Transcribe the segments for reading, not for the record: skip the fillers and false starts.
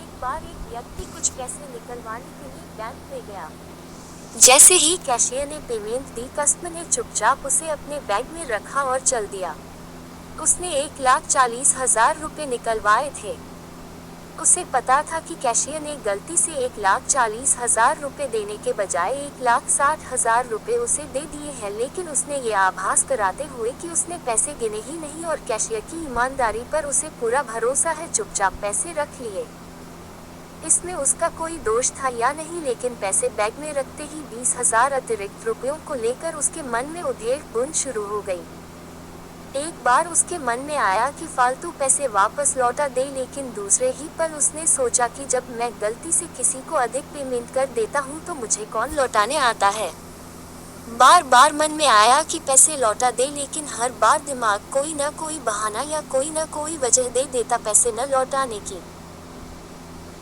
एक बार एक व्यक्ति कुछ पैसे निकलवाने के लिए बैंक में गया। जैसे ही कैशियर ने पेमेंट दी, कस्टमर ने चुपचाप उसे अपने बैग में रखा और चल दिया। उसने 1,40,000 रुपए निकलवाए थे। उसे पता था कि कैशियर ने गलती से 1,40,000 रुपए देने के बजाय 1,60,000 रुपए उसे दे दिए हैं, लेकिन उसने ये आभास कराते हुए कि उसने पैसे गिने ही नहीं और कैशियर की ईमानदारी पर उसे पूरा भरोसा है, चुपचाप पैसे रख लिए। इसमें उसका कोई दोष था या नहीं, लेकिन पैसे बैग में रखते ही 20,000 अतिरिक्त रुपयों को लेकर उसके मन में उधेड़ बुन शुरू हो गई। एक बार उसके मन में आया कि फालतू पैसे वापस लौटा दे, लेकिन दूसरे ही पल उसने सोचा कि जब मैं गलती से किसी को अधिक पेमेंट कर देता हूँ तो मुझे कौन लौटाने आता है। बार बार मन में आया कि पैसे लौटा दे, लेकिन हर बार दिमाग कोई न कोई बहाना या कोई न कोई वजह दे देता पैसे न लौटाने की।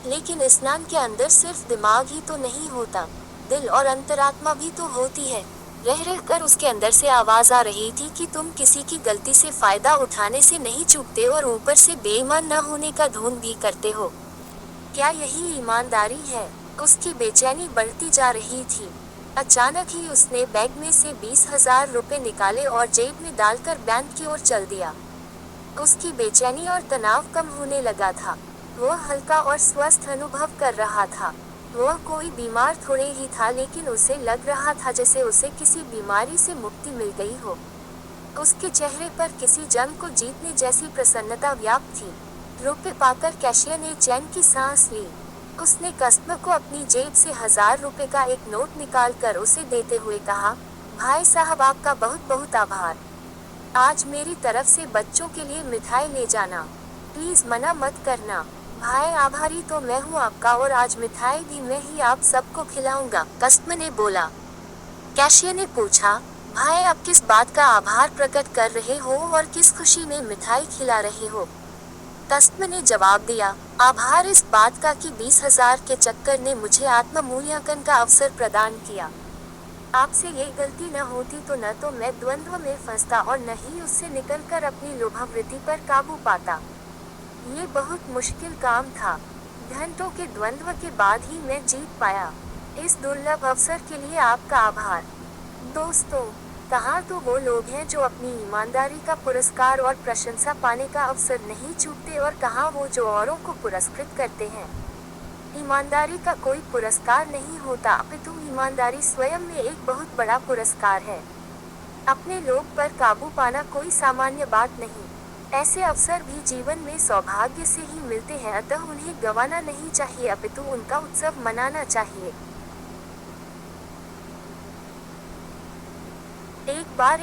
लेकिन स्नान के अंदर सिर्फ दिमाग ही तो नहीं होता, दिल और अंतरात्मा भी तो होती है। रह रह कर उसके अंदर से आवाज आ रही थी कि तुम किसी की गलती से फायदा उठाने से नहीं चूकते और ऊपर से बेईमान न होने का ढोंग भी करते हो। क्या यही ईमानदारी है? उसकी बेचैनी बढ़ती जा रही थी। अचानक ही उसने बैग में से 20,000 रुपए निकाले और जेब में डालकर बैंक की ओर चल दिया। उसकी बेचैनी और तनाव कम होने लगा था। वह हल्का और स्वस्थ अनुभव कर रहा था। वह कोई बीमार थोड़े ही था, लेकिन उसे लग रहा था जैसे उसे किसी बीमारी से मुक्ति मिल गई हो। उसके चेहरे पर किसी जंग को जीतने जैसी प्रसन्नता व्याप्त थी। रुपए पाकर कैशियर ने चैन की सांस ली। उसने कस्टमर को अपनी जेब से 1,000 रुपए का एक नोट निकाल कर उसे देते हुए कहा, भाई साहब आपका बहुत बहुत आभार। आज मेरी तरफ से बच्चों के लिए मिठाई ले जाना, प्लीज मना मत करना। भाई आभारी तो मैं हूँ आपका, और आज मिठाई भी मैं ही आप सबको खिलाऊंगा, कस्टमर ने बोला। कैशियर ने पूछा, भाई आप किस बात का आभार प्रकट कर रहे हो और किस खुशी में मिठाई खिला रहे हो? कस्टमर ने जवाब दिया, आभार इस बात का कि 20,000 के चक्कर ने मुझे आत्म मूल्यांकन का अवसर प्रदान किया। आपसे ये गलती न होती तो न तो मैं द्वंद्व में फंसता और न ही उससे निकलकर अपनी लोभावृत्ति पर काबू पाता। ये बहुत मुश्किल काम था। घंटों के द्वंद्व के बाद ही मैं जीत पाया। इस दुर्लभ अवसर के लिए आपका आभार। दोस्तों, कहाँ तो वो लोग हैं जो अपनी ईमानदारी का पुरस्कार और प्रशंसा पाने का अवसर नहीं चूकते, और कहाँ वो जो औरों को पुरस्कृत करते हैं। ईमानदारी का कोई पुरस्कार नहीं होता, अपितु ईमानदारी स्वयं में एक बहुत बड़ा पुरस्कार है। अपने लोभ पर काबू पाना कोई सामान्य बात नहीं। ऐसे अवसर भी जीवन में सौभाग्य से ही मिलते हैं, अतः उन्हें गंवाना नहीं चाहिए, अपितु उनका उत्सव मनाना चाहिए। एक बार